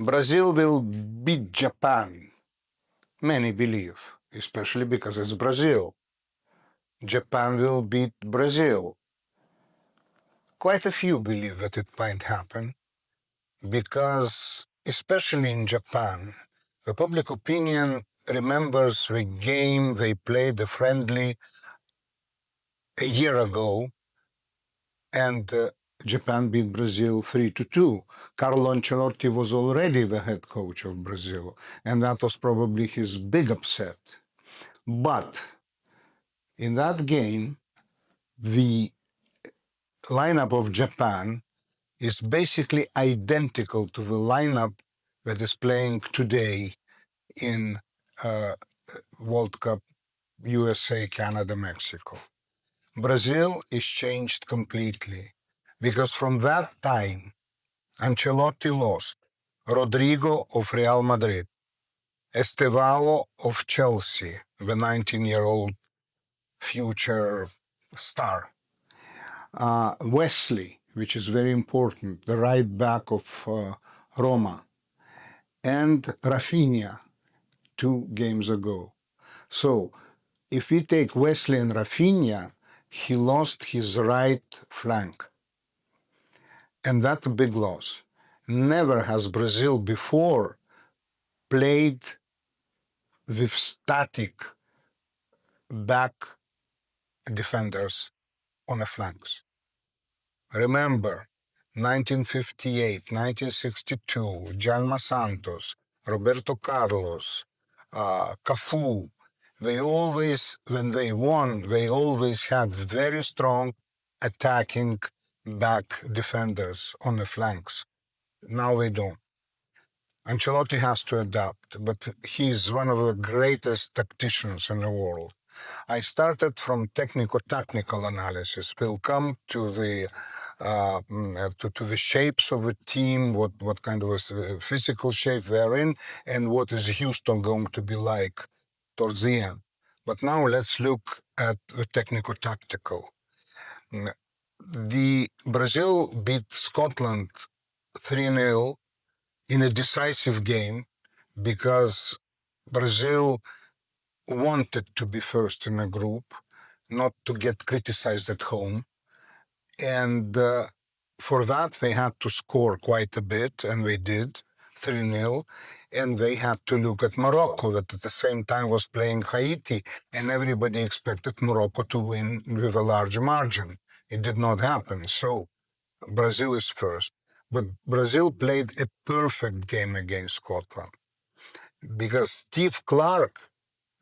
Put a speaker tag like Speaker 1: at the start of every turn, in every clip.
Speaker 1: Brazil will beat Japan. Many believe, especially because it's Brazil. Japan will beat Brazil. Quite a few believe that it might happen because, especially in Japan, the public opinion remembers the game they played, the friendly, a year ago, and Japan beat Brazil 3-2. Carlo Ancelotti was already the head coach of Brazil, and that was probably his big upset. But in that game, the lineup of Japan is basically identical to the lineup that is playing today in World Cup USA, Canada, Mexico. Brazil is changed completely because from that time, Ancelotti lost Rodrygo of Real Madrid, Estêvão of Chelsea, the 19-year-old future star, Wesley, which is very important, the right back of Roma, and Raphinha 2 games ago. So if we take Wesley and Raphinha, he lost his right flank. And that's a big loss. Never has Brazil before played with static back defenders on the flanks. Remember, 1958, 1962, Jalma Santos, Roberto Carlos, Cafu, they always, when they won, they always had very strong attacking back defenders on the flanks. Now they don't. Ancelotti has to adapt, but he's one of the greatest tacticians in the world. I started from technical analysis. We'll come to the shapes of a team, what kind of a physical shape they're in, and what is Houston going to be like towards the end. But now let's look at the technical-tactical. The Brazil beat Scotland 3-0 in a decisive game because Brazil wanted to be first in a group, not to get criticized at home. And for that, they had to score quite a bit, and they did, 3-0. And they had to look at Morocco, that at the same time was playing Haiti, and everybody expected Morocco to win with a large margin. It did not happen. So Brazil is first. But Brazil played a perfect game against Scotland because Steve Clarke,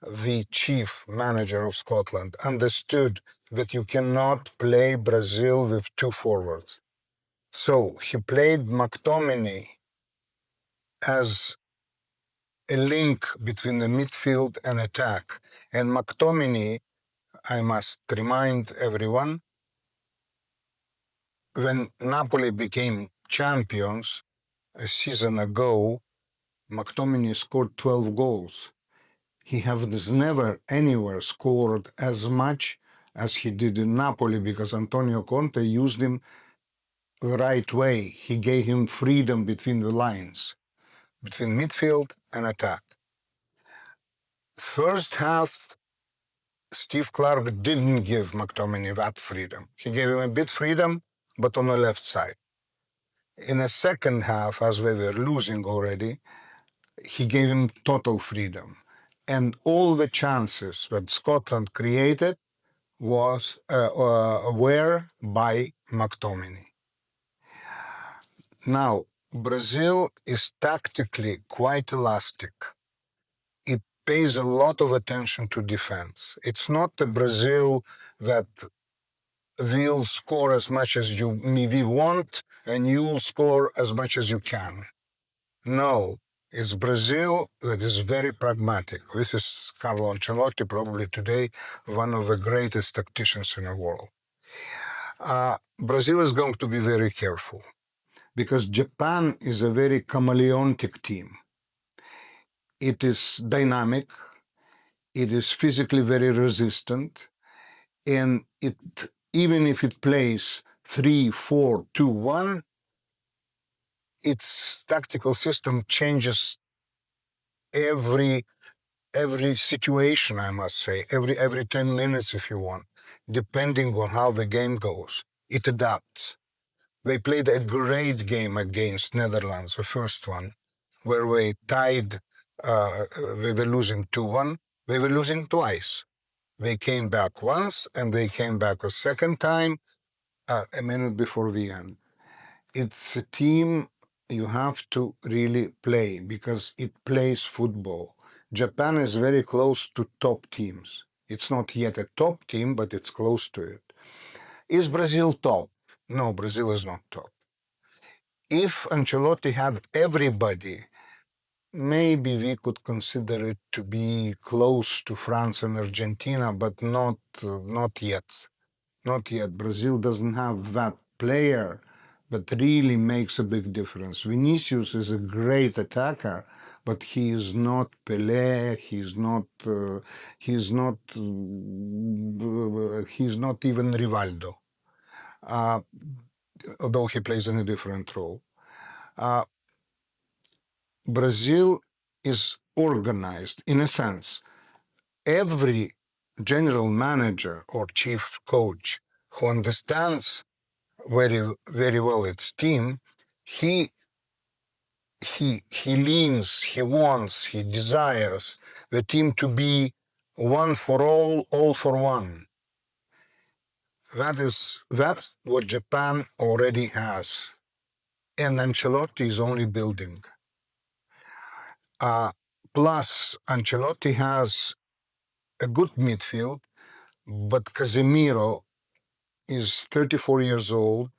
Speaker 1: the chief manager of Scotland, understood that you cannot play Brazil with 2 forwards. So he played McTominay as a link between the midfield and attack. And McTominay, I must remind everyone, when Napoli became champions a season ago, McTominay scored 12 goals. He has never anywhere scored as much as he did in Napoli because Antonio Conte used him the right way. He gave him freedom between the lines, between midfield and attack. First half, Steve Clarke didn't give McTominay that freedom. He gave him a bit freedom, but on the left side. In the second half, as we were losing already, he gave him total freedom. And all the chances that Scotland created were by McTominay. Now, Brazil is tactically quite elastic. It pays a lot of attention to defense. It's not the Brazil that will score as much as you maybe want and you'll score as much as you can. No, it's Brazil that is very pragmatic. This is Carlo Ancelotti, probably today one of the greatest tacticians in the world. Brazil is going to be very careful because Japan is a very chameleonic team. It is dynamic, it is physically very resistant, and it, even if it plays 3-4-2-1, its tactical system changes every situation, I must say, every 10 minutes, if you want, depending on how the game goes. It adapts. They played a great game against Netherlands, the first one, where we tied, we were losing 2-1. They were losing twice. They came back once, and they came back a second time, a minute before the end. It's a team you have to really play because it plays football. Japan is very close to top teams. It's not yet a top team, but it's close to it. Is Brazil top? No, Brazil is not top. If Ancelotti had everybody, maybe we could consider it to be close to France and Argentina, but not yet. Not yet. Brazil doesn't have that player that really makes a big difference. Vinícius is a great attacker, but he is not Pelé. He's not even Rivaldo, although he plays in a different role. Brazil is organized in a sense. Every general manager or chief coach who understands very, very well its team, he leans, he wants, he desires the team to be one for all for one. That's what Japan already has, and Ancelotti is only building. Plus, Ancelotti has a good midfield, but Casemiro is 34 years old,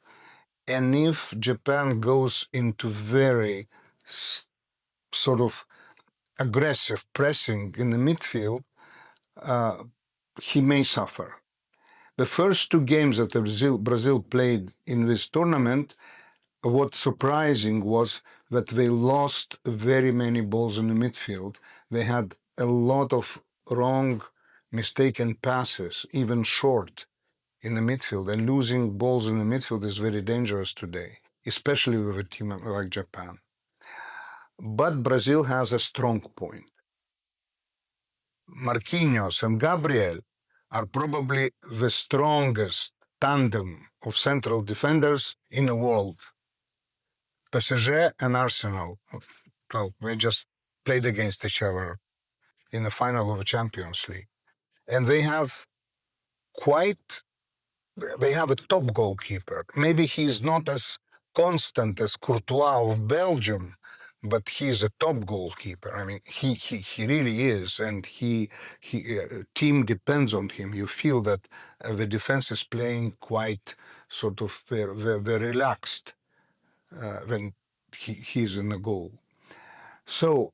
Speaker 1: and if Japan goes into very sort of aggressive pressing in the midfield, he may suffer. The first two games that Brazil played in this tournament, what's surprising was that they lost very many balls in the midfield. They had a lot of wrong, mistaken passes, even short, in the midfield. And losing balls in the midfield is very dangerous today, especially with a team like Japan. But Brazil has a strong point. Marquinhos and Gabriel are probably the strongest tandem of central defenders in the world. PSG and Arsenal, well, they just played against each other in the final of the Champions League. And they have a top goalkeeper. Maybe he's not as constant as Courtois of Belgium, but he's a top goalkeeper. I mean, he really is, and team depends on him. You feel that the defense is playing quite sort of very relaxed when he's in the goal. So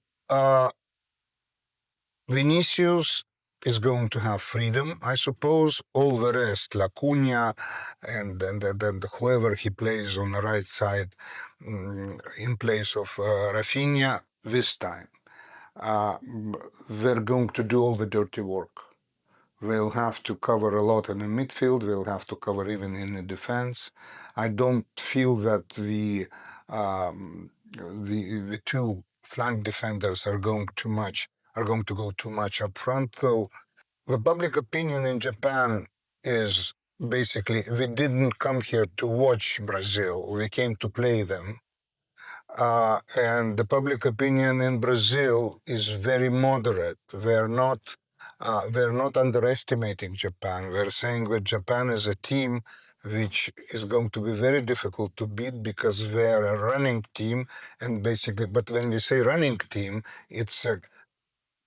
Speaker 1: Vinícius is going to have freedom, I suppose. All the rest, Lacuna and whoever he plays on the right side in place of Raphinha this time, they're going to do all the dirty work. They'll have to cover a lot in the midfield. They'll have to cover even in the defense. I don't feel that the two flank defenders are going to go too much up front, though. The public opinion in Japan is basically, we didn't come here to watch Brazil. We came to play them. And the public opinion in Brazil is very moderate. They're not underestimating Japan. We're saying that Japan is a team which is going to be very difficult to beat because they're a running team, and basically, but when we say running team, it's a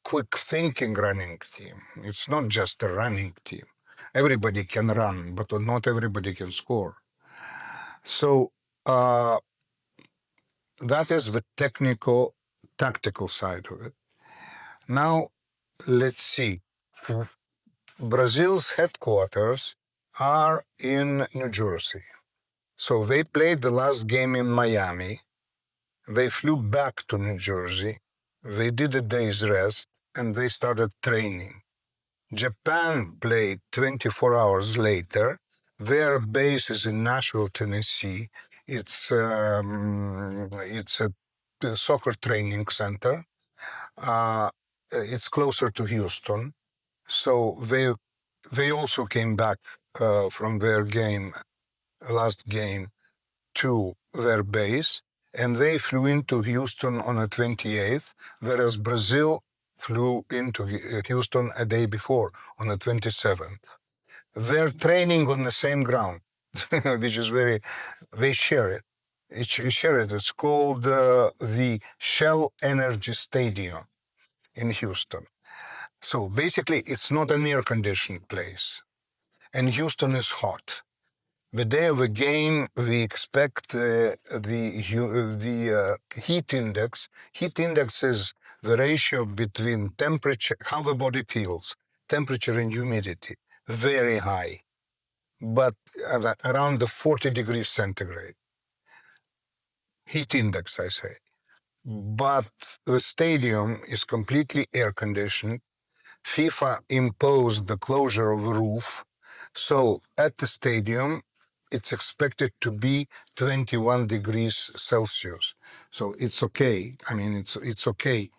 Speaker 1: quick thinking running team. It's not just a running team. Everybody can run, but not everybody can score. So that is the technical, tactical side of it. Now, let's see. Brazil's headquarters are in New Jersey. So they played the last game in Miami. They flew back to New Jersey. They did a day's rest, and they started training. Japan played 24 hours later. Their base is in Nashville, Tennessee, It's a soccer training center. It's closer to Houston, so they also came back from their last game, to their base, and they flew into Houston on the 28th, whereas Brazil flew into Houston a day before, on the 27th. They're training on the same ground, which is they share it. It's called the Shell Energy Stadium in Houston. So basically, it's not an air-conditioned place, and Houston is hot. The day of the game, we expect the heat index. Heat index is the ratio between temperature, how the body feels, temperature and humidity, very high, but around the 40 degrees centigrade. Heat index, I say. But the stadium is completely air conditioned. FIFA imposed the closure of the roof. So at the stadium, it's expected to be 21 degrees Celsius. So it's okay. I mean, it's okay.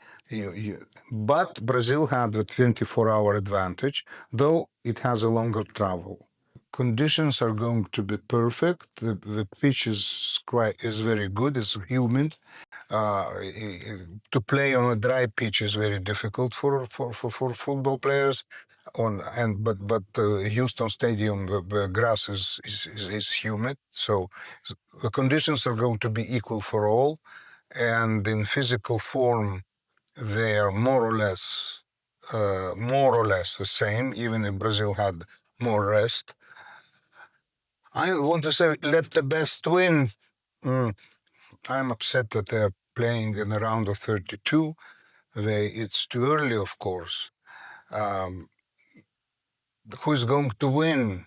Speaker 1: But Brazil had the 24-hour advantage, though it has a longer travel. Conditions are going to be perfect. The pitch is very good. It's humid. To play on a dry pitch is very difficult for football players. But Houston Stadium, the grass is humid, so the conditions are going to be equal for all, and in physical form they are more or less the same. Even if Brazil had more rest. I want to say, let the best win. I'm upset that they're playing in a round of 32. It's too early, of course. Who's going to win?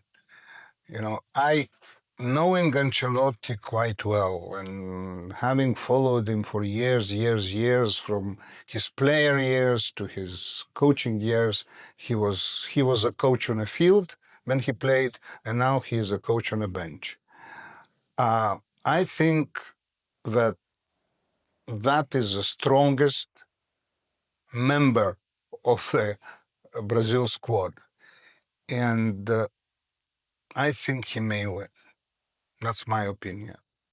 Speaker 1: Knowing Ancelotti quite well and having followed him for years, from his player years to his coaching years, he was a coach on a field when he played, and now he is a coach on a bench. I think that is the strongest member of the Brazil squad, and I think he may win. That's my opinion.